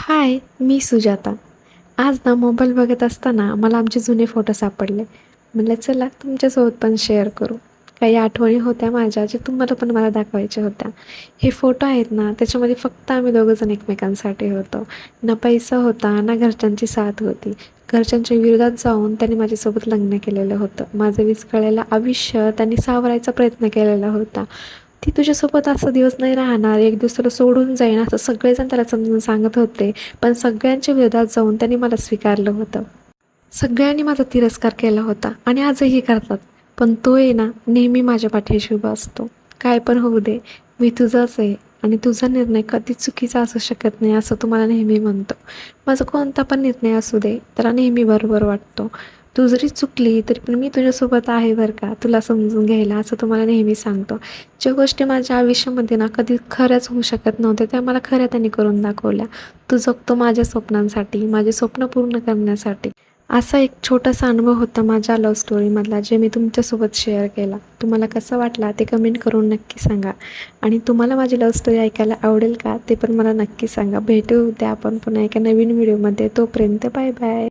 हाय, मी सुजाता. आज ना मोबाईल बघत असताना मला आमचे जुने फोटो सापडले. म्हणलं चला तुमच्यासोबत पण शेअर करू. काही आठवणी होत्या माझ्या जे तुम्हाला पण मला दाखवायच्या होत्या. हे फोटो आहेत ना त्याच्यामध्ये फक्त आम्ही दोघंजण एकमेकांसाठी होतो. ना पैसा होता ना घरच्यांची साथ होती. घरच्यांच्या विरोधात जाऊन त्यांनी माझ्यासोबत लग्न केलेलं होतं. माझं विस्कळलेलं आयुष्य त्यांनी सावरायचा प्रयत्न केलेला होता. ती तुझ्यासोबत असा दिवस नाही राहणार, एक दिवस तुला सोडून जाईन असं सगळेजण त्याला समजून सांगत होते. पण सगळ्यांच्या विरोधात जाऊन त्यांनी मला स्वीकारलं होतं. सगळ्यांनी माझा तिरस्कार केला होता आणि आजही करतात. पण तो आहे ना नेहमी माझ्या पाठीशी उभा असतो. काय पण होऊ दे, मी तुझाच आहे आणि तुझा निर्णय कधीच चुकीचा असू शकत नाही असं तू मला नेहमी म्हणतो. माझा कोणता पण निर्णय असू दे त्याला नेहमी बरोबर वाटतो. तू जरी चुकली तरी पण मी तुझ्यासोबत आहे बरं का, तुला समजून घ्यायला असं तुम्हाला नेहमी सांगतो. ज्या गोष्टी माझ्या आयुष्यामध्ये ना कधी खऱ्याच होऊ शकत नव्हत्या त्या मला खऱ्या त्यांनी करून दाखवल्या. तू जगतो माझ्या स्वप्नांसाठी, माझे स्वप्न पूर्ण करण्यासाठी. असा एक छोटासा अनुभव होता माझ्या लव्ह स्टोरीमधला जे मी तुमच्यासोबत शेअर केला. तुम्हाला कसं वाटला ते कमेंट करून नक्की सांगा. आणि तुम्हाला माझी लव्ह स्टोरी ऐकायला आवडेल का ते पण मला नक्की सांगा. भेटू उद्या आपण पुन्हा एका नवीन व्हिडिओमध्ये. तोपर्यंत बाय बाय.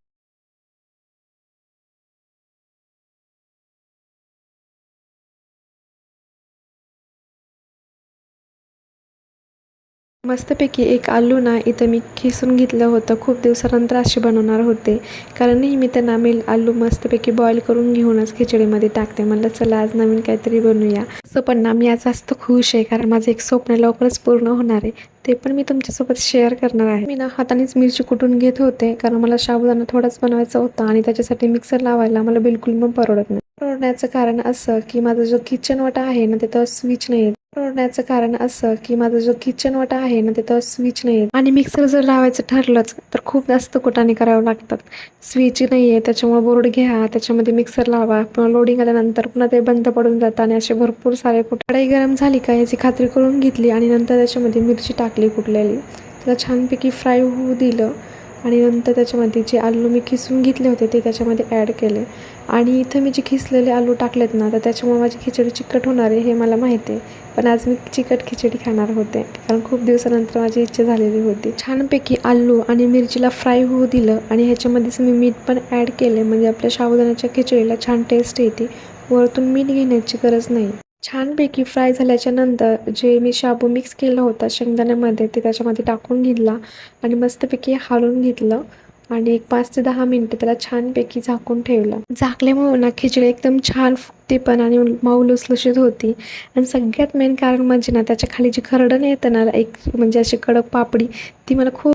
मस्तपैकी एक आलू ना इथं मी खिसून घेतलं होतं. खूप दिवसानंतर असे बनवणार होते कारण नेहमी त्यांना मी आलू मस्तपैकी बॉईल करून घेऊनच खिचडीमध्ये टाकते. म्हणलं चला आज नवीन काहीतरी बनवूया. असं पण ना मी आज जास्त खुश आहे कारण माझं एक स्वप्न लवकरच पूर्ण होणार आहे. ते पण मी तुमच्यासोबत शेअर करणार आहे. मी ना हातानेच मिरची कुटून घेत होते कारण मला साबुदाणा थोडाच बनवायचा होता आणि त्याच्यासाठी मिक्सर लावायला मला बिलकुल पण परवडत नाही. परवडण्याचं कारण असं की माझा जो किचन वाटा आहे ना तिथं स्विच नाही. परवडण्याचं कारण असं की माझा जो किचन वाटा आहे ना तिथं स्विच नाही आणि मिक्सर जर लावायचं ठरलंच तर खूप जास्त कुटाणे करावं लागतात. स्विच नाही आहे त्याच्यामुळे बोर्ड घ्या, त्याच्यामध्ये मिक्सर लावा, पुन्हा लोडिंग आल्यानंतर पुन्हा ते बंद पडून जातं आणि असे भरपूर सारे कढई गरम झाली का याची खात्री करून घेतली आणि नंतर त्याच्यामध्ये मिरची टाकली कुटलेली. त्याला छानपैकी फ्राय होऊ दिलं आणि नंतर त्याच्यामध्ये जे आलू मी खिसून घेतले होते ते त्याच्यामध्ये ॲड केले. आणि इथं मी जे खिसलेले आलू टाकलेत ना तर त्याच्यामुळे माझी खिचडी चिकट होणार आहे हे मला माहिती आहे. पण आज मी चिकट खिचडी खाणार होते कारण खूप दिवसानंतर माझी इच्छा झालेली होती. छानपैकी आलू आणि मिरचीला फ्राय होऊ दिलं आणि ह्याच्यामध्येच मी मीठ पण ॲड केले म्हणजे आपल्या साबुदाण्याच्या खिचडीला छान टेस्ट येते. वरतून मीठ घेण्याची गरज नाही. छानपैकी फ्राय झाल्याच्या नंतर जे मी शाबू मिक्स केलं होतं शेंगदाण्यामध्ये ते त्याच्यामध्ये टाकून घेतला आणि मस्तपैकी हलवून घेतलं आणि एक 5 ते 10 मिनटं त्याला छानपैकी झाकून ठेवलं. झाकल्यामुळे ना खिचडी एकदम छान फुगते पण आणि मऊ लुसलुशीत होती. आणि सगळ्यात मेन कारण म्हणजे ना त्याच्या खाली जी खरडण येतं ना एक म्हणजे अशी कडक पापडी ती मला खूप